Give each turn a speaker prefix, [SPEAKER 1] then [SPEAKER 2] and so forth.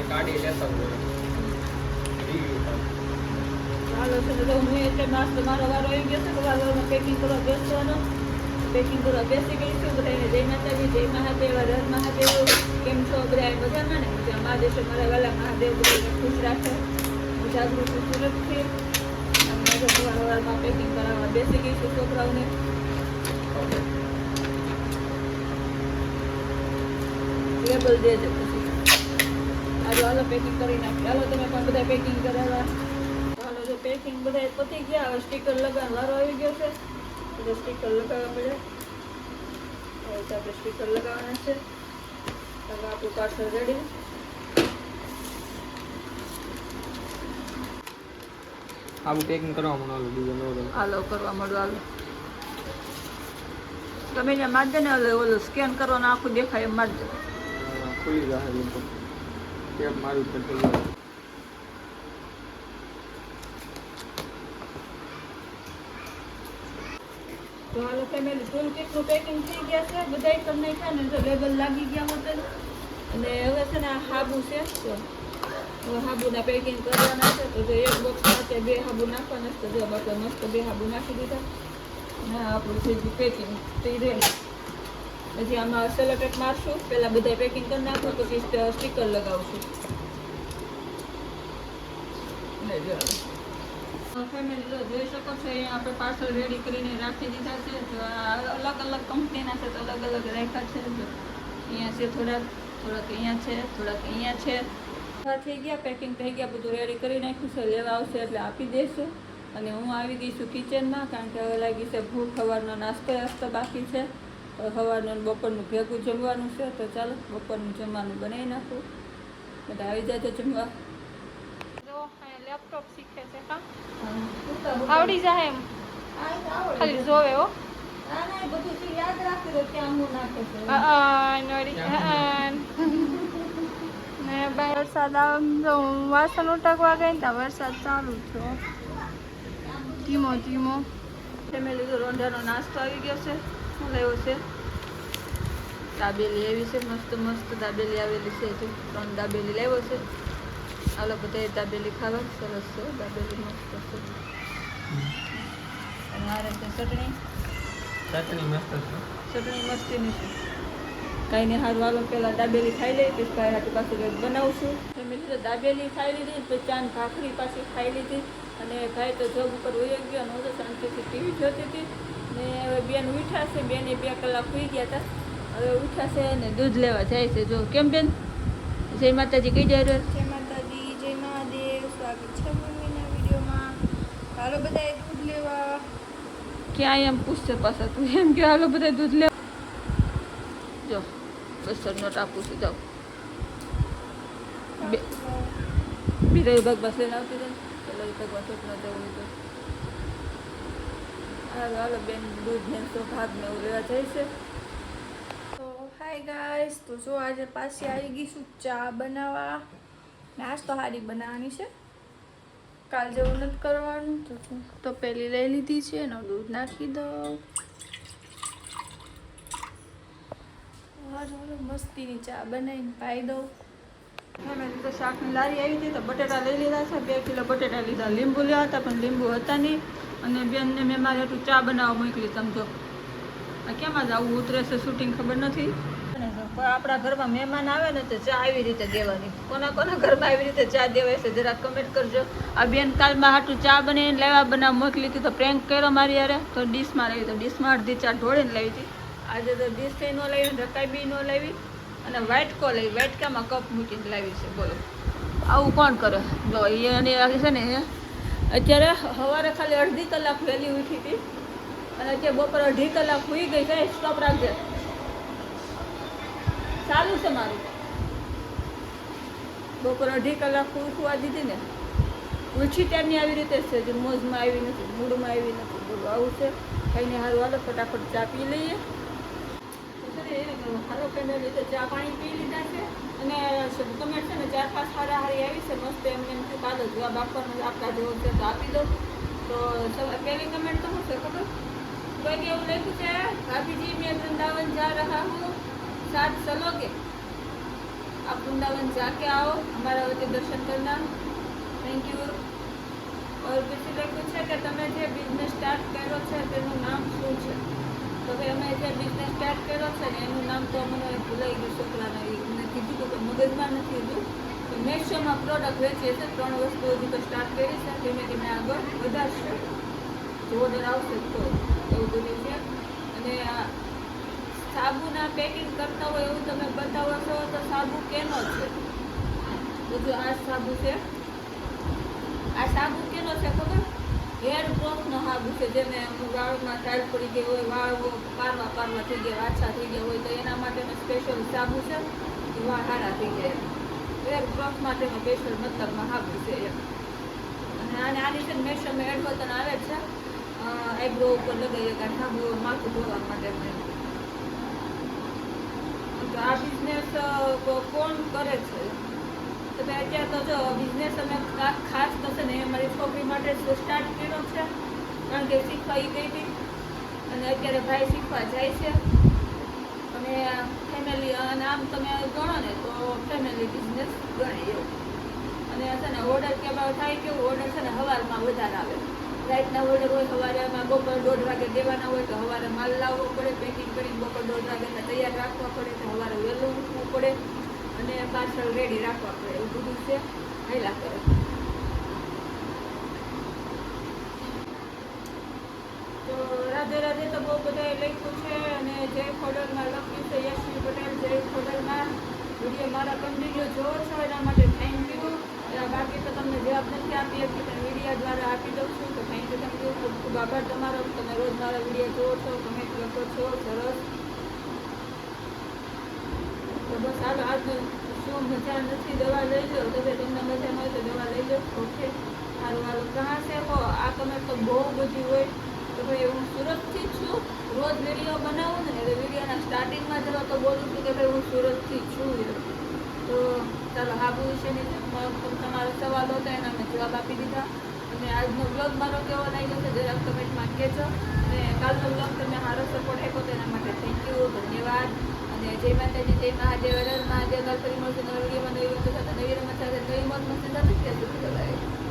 [SPEAKER 1] કાઢી લેતા હોય
[SPEAKER 2] હાલો છે તો હું એટલે નાસ્તો મારો વારો આવી ગયો છે તો વારોમાં પેકિંગ કરવા બેસવાનો પેકિંગ કરવા બેસી ગઈ છું બધાને જય માતાજી જય મહાદેવ હર મહાદેવ કેમ છો બધા મજામાં ને મજા મહાદેવ મારા વાલા મહાદેવ બધાને ખુશ રાખે હું જાગૃત છું સુરતથી અને વારમાં પેકિંગ કરાવવા બેસી ગઈ છું છોકરાઓને લેબલ દેજે પછી હાલો પેકિંગ કરી નાખી હાલો તમે પણ બધા પેકિંગ કરાવવા હાલો જો પેકિંગ બધા પતી ગયા હવે સ્ટીકર લગાવવાનો વારો આવી ગયો છે તો સ્ટીકર લગાવવા પડે હવે આપણે સ્ટીકર લગાવવાના છે હવે આપણું પાર્સલ રેડી
[SPEAKER 1] આવું પેકિંગ કરવા માંડો બીજો નો
[SPEAKER 2] હાલો કરવા માંડો હાલો તમે ત્યાં માર દે ને ઓલું સ્કેન કરવાનું આખું દેખાય એમ માર દે
[SPEAKER 1] ખુલી જશે લોકો ટેપ મારું પડશે
[SPEAKER 2] તો હાલો ફેમિલી ટૂલ કિટનું પેકિંગ થઈ ગયા છે બધાય કરી નાખ્યા ને જો લેબલ લાગી ગયા હોત અને હવે છે ને આ હાબુ છે તો હવે હાબુના પેકિંગ કરવાના છે તો જો એક બોક્સમાં છે 2 હાબુ નાખવાના છે તો જો બાપા મસ્ત 2 હાબુ નાખી દીધા અને આપણું થઈ ગયું પેકિંગ થઈ રેડી પછી આમાં સેલો ટેપ મારશું પહેલાં બધા પેકિંગ કરી નાખું પછી સ્ટીકર લગાવશું ફેમિલી જોઈ શકો છો અહીંયા આપણે પાર્સલ રેડી કરીને રાખી દીધા છે તો અલગ અલગ કંપનીના છે તો અલગ અલગ રાખ્યા છે જો અહીંયા છે થોડાક અહીંયા છે થોડાક અહીંયા છે થઈ ગયા પેકિંગ થઈ ગયા બધું રેડી કરી નાખ્યું છે લેવા આવશે એટલે આપી દઈશું અને હું આવી ગઈ છું કિચનમાં કારણ કે હવે લાગી છે ભૂખ સવારનો નાસ્તો બાકી છે સવારનું બપોરનું ભેગું જમવાનું છે તો ચાલો બપોરનું જમવાનું બનાવી નાખું બધા આવી જાય જમવા
[SPEAKER 3] લેપટોપ શીખે છે હા આવડી જાય એમ ખાલી જોવે હો વરસાદ વાસણ ઉટકવા ગઈ ને વરસાદ ચાલુ થયો ધીમો ધીમો
[SPEAKER 2] ફેમિલી તો રોંઢાનો નાસ્તો આવી ગયો છે શું લેવો છે દાબેલી એવી છે મસ્ત મસ્ત દાબેલી આવેલી છે જો 3 દાબેલી લેવો છે હાલો બધા દાબેલી ખાવા સરસ છે દાબેલી મસ્ત છે અને આ રીતે ચટણી
[SPEAKER 1] મસ્ત છે
[SPEAKER 2] ચટણી મસ્તીની છે કાંઈ નહીં સારું હાલો પહેલાં દાબેલી ખાઈ લઈ પછી કાંઈ હાટું પાછું બનાવશું ફેમિલી તો દાબેલી ખાઈ લીધી પછી ચાન ભાખરી પાછી ખાઈ લીધી અને ભાઈ તો જોબ ઉપર વહી ગયો અને હું તો શાંતિથી ટીવી જોતી હતી ને હવે બેન ઉઠ્યા છે બેને 2 કલાક સુઈ ગયા હતા હવે ઉઠ્યા છે અને દૂધ લેવા જાય છે જો કેમ બેન જય માતાજી કઈ જાય
[SPEAKER 3] જય માતાજી જય મહાદેવ સ્વાગત છે મમ્મીના વિડીયોમાં હાલો બધા દૂધ લેવા
[SPEAKER 2] ક્યાં એમ પૂછશે પાછા તું એમ કે હાલો બધા દૂધ લેવા જો 200 નોટ આપું છું જાઓ બીજા વિભાગ બસ લઈને આવતી જાય પેલા વિભાગમાં છોકરા જવું તો હાલો બેન દૂધ ને તો ભાગ ને એવું લેવા જાય છે
[SPEAKER 3] તો હાય ગાઈસ તો જો આજે પાછી આવી ગઈ છું ચા બનાવવા નાસ્તો હારી બનાવવાની છે કાલ જેવું નથી કરવાનું તો પેલી લઈ લીધી છે એનું દૂધ નાખી દઉં મસ્તીની ચા બનાવીને પાઈ દઉં
[SPEAKER 2] મેં તો શાકની લારી આવી હતી તો બટેટા લઈ લીધા છે 2 કિલો બટેટા લીધા લીંબુ લેવા હતા પણ લીંબુ હતા નહીં અને બેનને મેં મારે એટલું ચા બનાવવા મોકલી સમજો કેમ જ આવું ઉતરે છે શૂટિંગ ખબર નથી આપણા ઘરમાં મહેમાન આવે ને તો ચા આવી રીતે દેવાની કોના ઘરમાં આવી રીતે ચા દેવાય છે જરા કમેન્ટ કરજો આ બેન કાલમાં હાટું ચા બનાવીને લેવા બનાવ મોકલી હતી તો પ્રેન્ક કર્યો મારી યારે તો ડીશમાં લાવી તો ડીશમાં અડધી ચા ઢોળીને લાવી હતી આજે તો ડીશ કંઈ ન લાવી ઢકાઈ બી ન લાવી અને વાઇટકો લાવી વાઇટકામાં કપ મૂકીને લાવી છે બોલો આવું કોણ કરે જો એને છે ને અત્યારે સવારે ખાલી અડધી કલાક વહેલી ઉઠી હતી અને અત્યારે બપોર 2.5 કલાક સુઈ ગઈ છે સ્ટોપ રાખજે ચાલુ છે મારું બપોર 2.5 કલાક સુવા દીધી ને ઉઠી ત્યારની આવી રીતે છે જે મોજમાં આવી નથી મૂડમાં આવી નથી બોલો આવું છે ખાઈને સારું હાલો ફટાફટ ચા પી લઈએ હાલો ફેમિલી તો ચા પાણી પી લીધા છે અને કમેન્ટ છે ને 4-5 સારા હારી આવી છે મસ્ત એમને કાઢો જવાબ આપવાનો આપણા જેવો છે તો આપી દો તો પહેલી કમેન્ટ તો શું છે ખબર કોઈ એવું લખ્યું છે ભાભીજી મેં વૃંદાવન જા રહા હું साथ चलोगे आप आप वृंदावन जाके आओ, हमारा वती दर्शन करना। Thank you. और પછી લખ્યું છે કે તમે જે બિઝનેસ સ્ટાર્ટ કર્યો છે તેનું નામ શું છે? તો ભાઈ અમે જે બિઝનેસ સ્ટાર્ટ કર્યો છે ને એનું નામ તો મને ભૂલાઈ ગયું, છોકરાને મને કીધું હતું કે મગજમાં નથી હતું. મેશોમાં પ્રોડક્ટ વેચીએ છીએ, 3 વસ્તુ હજી તો સ્ટાર્ટ કરી છે, ધીમે ધીમે આગળ વધારશે જો ઓર્ડર આવશે તો, એવું બધું છે. અને સાબુના પેકિંગ કરતા હોય એવું તમે બતાવો છો તો સાબુ કેનો છે? બધું આ સાબુ છે. આ સાબુ કેનો છે ખબર? હેર ગ્રોથનો સાબુ છે, જેને વાળમાં ટાઈટ પડી ગઈ હોય, વાળ પારવા થઈ ગયા, આછા થઈ ગયા હોય તો એના માટેનો સ્પેશિયલ સાબુ છે, વાળ હારા થઈ જાય. હેર ગ્રોથ માટેનો સ્પેશિયલ મતલબમાં સાબુ છે એમ. અને આની છે મેશોમાં એડવર્ટન આવે છે, આઈબ્રો ઉપર લગાવીએ કે સાબુ માથું ધોવા માટે. તો આ બિઝનેસ કોણ કરે છે? તો ભાઈ અત્યારે તો જો બિઝનેસ અમે ખાસ તો છે ને મારી છોકરી માટે સ્ટાર્ટ કર્યો છે, કારણ કે શીખવા એ ગઈ હતી અને અત્યારે ભાઈ શીખવા જાય છે. અને ફેમિલી, અને આમ તમે ગણો ને તો ફેમિલી બિઝનેસ ગણાય એવું. અને છે ને ઓર્ડર કેવા થાય, કેવું ઓર્ડર છે ને સવારમાં વધારે આવે. રાતના ઓર્ડર હોય, સવારે અમે બપોર 1:30 વાગે દેવાના હોય તો સવારે માલ લાવવો પડે, પેકિંગ કરીને બપોર 1:30 વાગે તૈયાર રાખવા પડે, તો સવારે વહેલું ઉઠવું પડે અને પાર્સલ રેડી રાખવા પડે. એવું બધું છે, હાલ્યા કરે. તો રાધે રાધે તો બહુ બધાએ લખ્યું છે, અને જય ખોડલમાં લખ્યું છે યશવી પટેલ, જય ખોડલમાં. વિડીયો મારા કન્ટિન્યુ જોવો છો એના માટે થેન્ક યુ. બાકી તો તમને જવાબ નથી આપી શકતી, પણ વિડીયો દ્વારા આપી દઉં છું. તો થેન્ક યુ, ખૂબ ખૂબ આભાર તમારો. તમે રોજ મારા વિડીયો જોવો છો, કમેન્ટ લખો છો, સરસ. તો બસ હાલો, આજનું શું મજા નથી, દવા લઈ લો. તો ભાઈ તમને મજા ન હોય તો દવા લઈ લો. ઓકે, સારું હાલો. કહા છે હો, આ કમેન્ટ તો બહુ બધી હોય. તો ભાઈ હું સુરતથી જ છું, રોજ વિડીયો બનાવું ને એટલે વિડીયોના સ્ટાર્ટિંગમાં જરા તો બોલું છું કે ભાઈ હું સુરતથી છું. તો ચાલો, હાબુ વિશેની તમારો સવાલ હતો એના મેં જવાબ આપી દીધા. અને આજનો બ્લોગ મારો કેવો લાગ્યો છે જરાક કમેન્ટમાં કહેજો. અને કાલનો બ્લોગ તમે સારો સપોર્ટ આપ્યો તો એના માટે થેન્ક યુ, ધન્યવાદ. અને જય માતાજી, જય મહાદેવ, હર હર મહાદેવ.